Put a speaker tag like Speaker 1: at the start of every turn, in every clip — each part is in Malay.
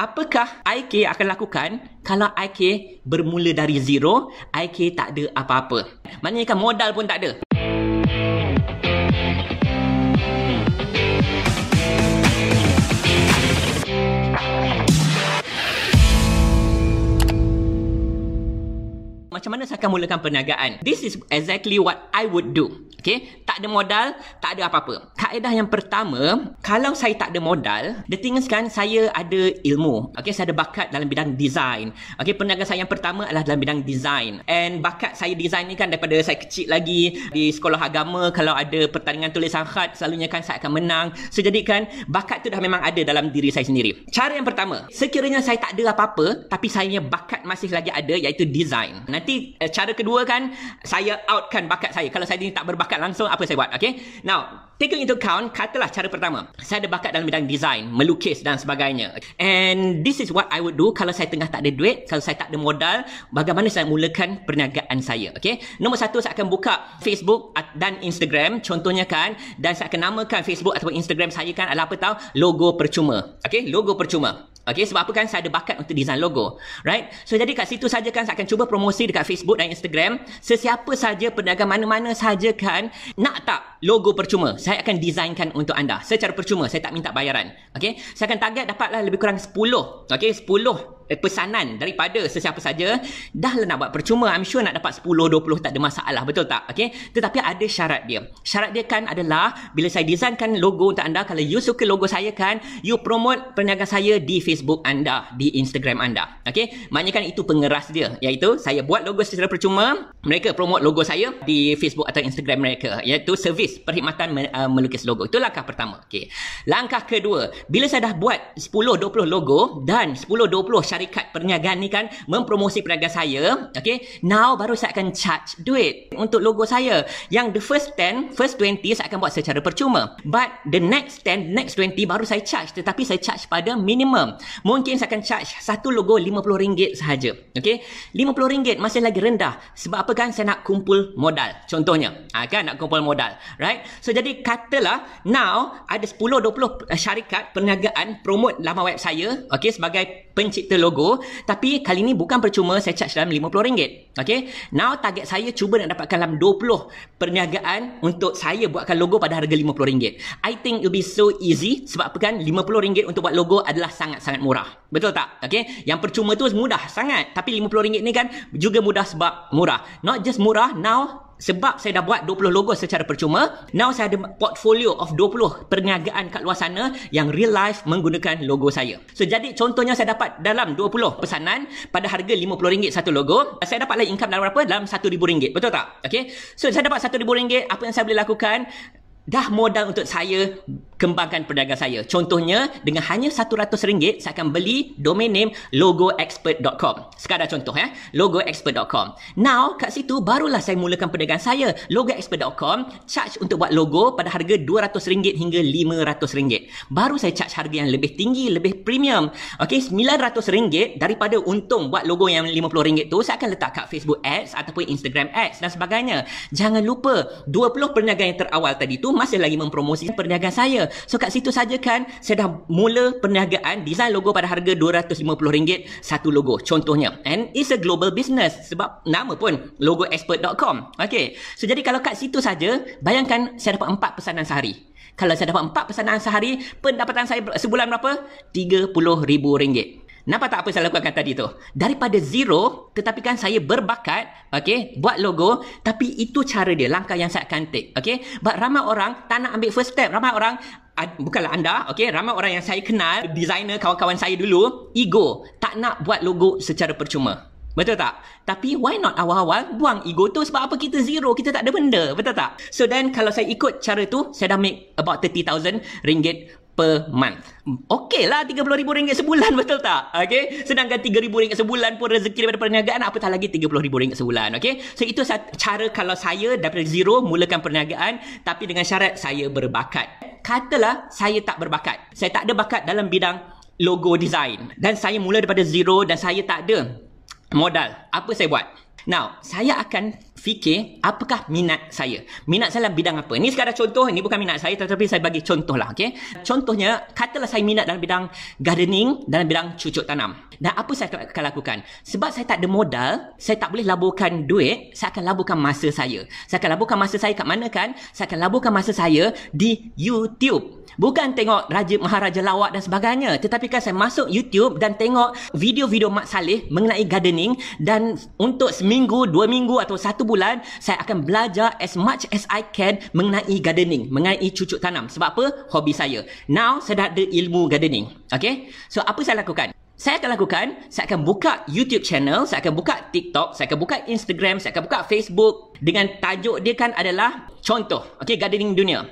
Speaker 1: Apakah IK akan lakukan kalau IK bermula dari zero, IK tak ada apa-apa? Maknanya kan modal pun tak ada. Macam mana saya akan mulakan perniagaan? This is exactly what I would do. Okay? Tak ada modal, tak ada apa-apa. Kaedah yang pertama, kalau saya tak ada modal, the thing is kan, saya ada ilmu. Okay? Saya ada bakat dalam bidang design. Okay? Perniagaan saya yang pertama adalah dalam bidang design. And bakat saya design ni kan daripada saya kecil lagi. Di sekolah agama, kalau ada pertandingan tulisan khat, selalunya kan saya akan menang. So, jadi kan, bakat tu dah memang ada dalam diri saya sendiri. Cara yang pertama, sekiranya saya tak ada apa-apa, tapi saya bakat masih lagi ada, iaitu design. Nanti cara kedua kan, saya outkan bakat saya. Kalau saya ni tak berbakat langsung, apa saya buat? Okay? Now, take into account, katalah cara pertama, saya ada bakat dalam bidang design, melukis dan sebagainya. And this is what I would do kalau saya tengah tak ada duit, kalau saya tak ada modal, bagaimana saya mulakan perniagaan saya. Okay? Nombor satu, saya akan buka Facebook dan Instagram, contohnya kan, dan saya akan namakan Facebook ataupun Instagram saya kan adalah apa tahu? Logo percuma. Okay? Logo percuma. Okay, sebab apa kan saya ada bakat untuk design logo. Right? So, jadi kat situ saja kan saya akan cuba promosi dekat Facebook dan Instagram. Sesiapa saja, perniagaan mana-mana saja kan, nak tak logo percuma, saya akan designkan untuk anda. Secara percuma, saya tak minta bayaran. Okay? Saya akan target dapatlah lebih kurang 10. Okay? 10 pesanan daripada sesiapa saja. Dah lah nak buat percuma, I'm sure nak dapat 10-20 tak ada masalah, betul tak? Okay? Tetapi ada syarat dia. Syarat dia kan adalah bila saya designkan logo untuk anda, kalau you suka logo saya kan, you promote perniagaan saya di Facebook anda, di Instagram anda. Okay? Maknanya kan itu pengeras dia, iaitu saya buat logo secara percuma, mereka promote logo saya di Facebook atau Instagram mereka, iaitu servis perkhidmatan melukis logo. Itu langkah pertama. Okay. Langkah kedua, bila saya dah buat 10-20 logo dan 10-20 syarikat perniagaan ni kan mempromosi perniagaan saya, okay, now baru saya akan charge duit untuk logo saya. Yang the first 10, first 20 saya akan buat secara percuma, but the next 10, next 20 baru saya charge, tetapi saya charge pada minimum. Mungkin saya akan charge satu logo RM50 sahaja. Okay, RM50 masih lagi rendah. Sebab apa kan, saya nak kumpul modal, contohnya kan, nak kumpul modal, right? So, jadi katalah now ada 10-20 syarikat perniagaan promote laman web saya, okay, sebagai pencipta logo, tapi kali ni bukan percuma, saya charge dalam RM50. Okay, now target saya cuba nak dapatkan dalam 20 perniagaan untuk saya buatkan logo pada harga RM50. I think it'll be so easy. Sebab apa kan, RM50 untuk buat logo adalah sangat-sangat murah, betul tak? Okay, yang percuma tu mudah sangat, tapi RM50 ni kan juga mudah sebab murah. Not just murah, now sebab saya dah buat 20 logo secara percuma, now saya ada portfolio of 20 perniagaan kat luar sana yang real life menggunakan logo saya. So, jadi contohnya saya dapat dalam 20 pesanan pada harga RM50 satu logo, saya dapatlah income dalam berapa? Dalam RM1,000, betul tak? Okay, so saya dapat RM1,000, apa yang saya boleh lakukan? Dah modal untuk saya kembangkan perniagaan saya. Contohnya, dengan hanya RM100, saya akan beli domain name logoexpert.com. Sekadar contoh, logoexpert.com. Now, kat situ barulah saya mulakan perniagaan saya. Logoexpert.com charge untuk buat logo pada harga RM200 hingga RM500. Baru saya charge harga yang lebih tinggi, lebih premium. Okey, RM900 daripada untung buat logo yang RM50 tu, saya akan letak kat Facebook Ads ataupun Instagram Ads dan sebagainya. Jangan lupa, 20 perniagaan yang terawal tadi tu masih lagi mempromosikan perniagaan saya. So, kat situ saja kan, saya dah mula perniagaan design logo pada harga RM250 satu logo, contohnya. And it's a global business sebab nama pun logoexpert.com. Okay, so jadi kalau kat situ saja, bayangkan saya dapat 4 pesanan sehari. Kalau saya dapat 4 pesanan sehari, pendapatan saya sebulan berapa? RM30,000. Nampak tak apa saya lakukan tadi tu? Daripada zero, tetapi kan saya berbakat, okay, buat logo, tapi itu cara dia, langkah yang saya akan take, okay. But ramai orang tak nak ambil first step. Ramai orang, bukanlah anda, okay, ramai orang yang saya kenal, designer, kawan-kawan saya dulu, ego, tak nak buat logo secara percuma. Betul tak? Tapi why not awal-awal buang ego tu? Sebab apa? Kita zero, kita tak ada benda, betul tak? So then kalau saya ikut cara tu, saya dah make about RM30,000 per month. Okey lah, RM30,000 sebulan, betul tak? Okay, sedangkan RM3,000 sebulan pun rezeki daripada perniagaan, apatah lagi RM30,000 sebulan. Okay, so itu cara kalau saya daripada zero mulakan perniagaan, tapi dengan syarat saya berbakat. Katalah saya tak berbakat, saya tak ada bakat dalam bidang logo design, dan saya mula daripada zero dan saya tak ada modal. Apa saya buat? Now, saya akan fikir apakah minat saya. Minat saya dalam bidang apa? Ini sekadar contoh, ini bukan minat saya tetapi saya bagi contoh lah, okey. Contohnya, katalah saya minat dalam bidang gardening, dalam bidang cucuk tanam. Dan apa saya akan lakukan? Sebab saya tak ada modal, saya tak boleh laburkan duit, saya akan laburkan masa saya. Saya akan laburkan masa saya kat mana kan? Saya akan laburkan masa saya di YouTube. Bukan tengok Maharaja Lawak dan sebagainya, tetapi kan saya masuk YouTube dan tengok video-video Mak Saleh mengenai gardening, dan untuk seminggu, 2 minggu atau 1 bulan saya akan belajar as much as I can mengenai gardening, mengenai cucuk tanam. Sebab apa? Hobi saya. Now saya dah ada ilmu gardening. Okay? So apa saya lakukan? Saya akan buka YouTube channel, saya akan buka TikTok, saya akan buka Instagram, saya akan buka Facebook, dengan tajuk dia kan adalah contoh, okay, gardening dunia.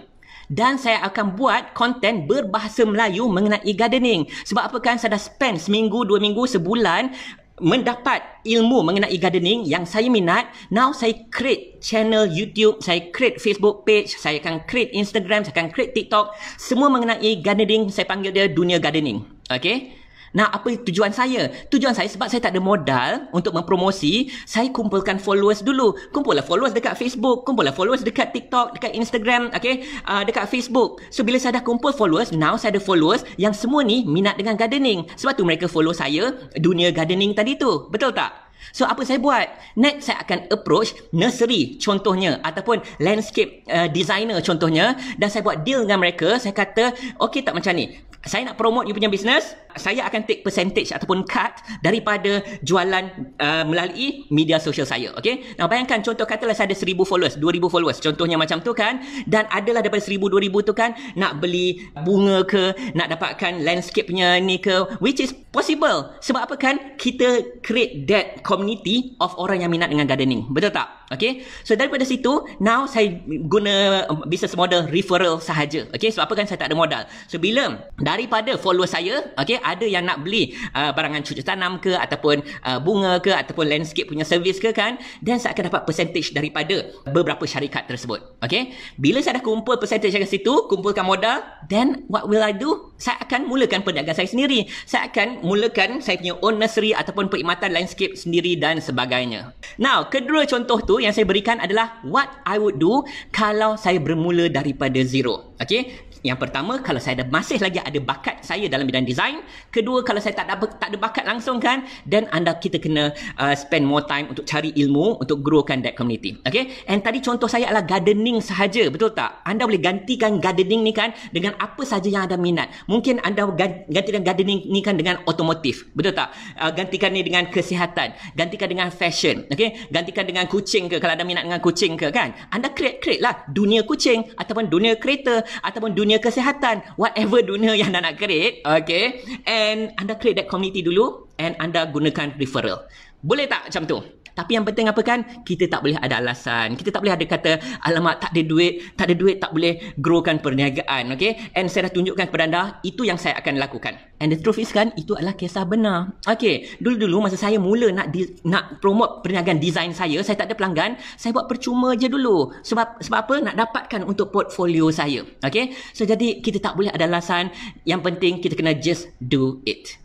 Speaker 1: Dan saya akan buat konten berbahasa Melayu mengenai gardening. Sebab apa kan, saya dah spend seminggu, 2 minggu, sebulan mendapat ilmu mengenai gardening yang saya minat. Now saya create channel YouTube, saya create Facebook page, saya akan create Instagram, saya akan create TikTok. Semua mengenai gardening, saya panggil dia dunia gardening. Okay? Nah, apa tujuan saya? Tujuan saya sebab saya tak ada modal untuk mempromosi, saya kumpulkan followers dulu. Kumpullah followers dekat Facebook, kumpullah followers dekat TikTok, dekat Instagram, okay? Dekat Facebook. So, bila saya dah kumpul followers, now saya ada followers yang semua ni minat dengan gardening. Sebab tu mereka follow saya, dunia gardening tadi tu. Betul tak? So, apa saya buat? Next, saya akan approach nursery contohnya, ataupun landscape designer contohnya, dan saya buat deal dengan mereka. Saya kata, okay tak macam ni, saya nak promote you punya business, saya akan take percentage ataupun cut daripada jualan melalui media sosial saya. Okay? Now, bayangkan contoh katalah saya ada 1,000 followers, 2,000 followers, contohnya macam tu kan, dan adalah daripada 1,000, 2,000 tu kan, nak beli bunga ke, nak dapatkan landscape punya ni ke, which is possible. Sebab apa kan, kita create that community of orang yang minat dengan gardening. Betul tak? Okay? So, daripada situ, now saya guna business model referral sahaja. Okay? Sebab apa kan, saya tak ada modal. So, bila daripada follower saya, okay, ada yang nak beli barangan cucuk tanam ke, ataupun bunga ke, ataupun landscape punya servis ke kan, dan saya akan dapat percentage daripada beberapa syarikat tersebut. Okay? Bila saya dah kumpul percentage dari situ, kumpulkan modal, then what will I do? Saya akan mulakan perniagaan saya sendiri. Saya akan mulakan saya punya own nursery ataupun perkhidmatan landscape sendiri dan sebagainya. Now, kedua contoh tu yang saya berikan adalah what I would do kalau saya bermula daripada zero. Okay? Yang pertama, kalau saya masih lagi ada bakat saya dalam bidang design. Kedua, kalau saya tak ada bakat langsung kan, then kita kena spend more time untuk cari ilmu, untuk growkan that community. Okay? And tadi contoh saya adalah gardening sahaja, betul tak? Anda boleh gantikan gardening ni kan dengan apa saja yang anda minat. Mungkin anda gantikan gardening ni kan dengan otomotif, betul tak? Gantikan ni dengan kesihatan, gantikan dengan fashion, okay? Gantikan dengan kucing ke, kalau anda minat dengan kucing ke kan? Anda create lah dunia kucing, ataupun dunia kereta, ataupun dunia kesihatan, whatever dunia yang anda nak create, okay? And anda create that community dulu, and anda gunakan referral. Boleh tak macam tu? Tapi yang penting apa kan, kita tak boleh ada alasan. Kita tak boleh ada kata, alamak tak ada duit tak boleh growkan perniagaan, okay? And saya dah tunjukkan kepada anda, itu yang saya akan lakukan. And the truth is kan, itu adalah kisah benar. Okay, dulu-dulu masa saya mula nak promote perniagaan design saya tak ada pelanggan, saya buat percuma je dulu. Sebab apa? Nak dapatkan untuk portfolio saya. Okay? So, jadi kita tak boleh ada alasan. Yang penting kita kena just do it.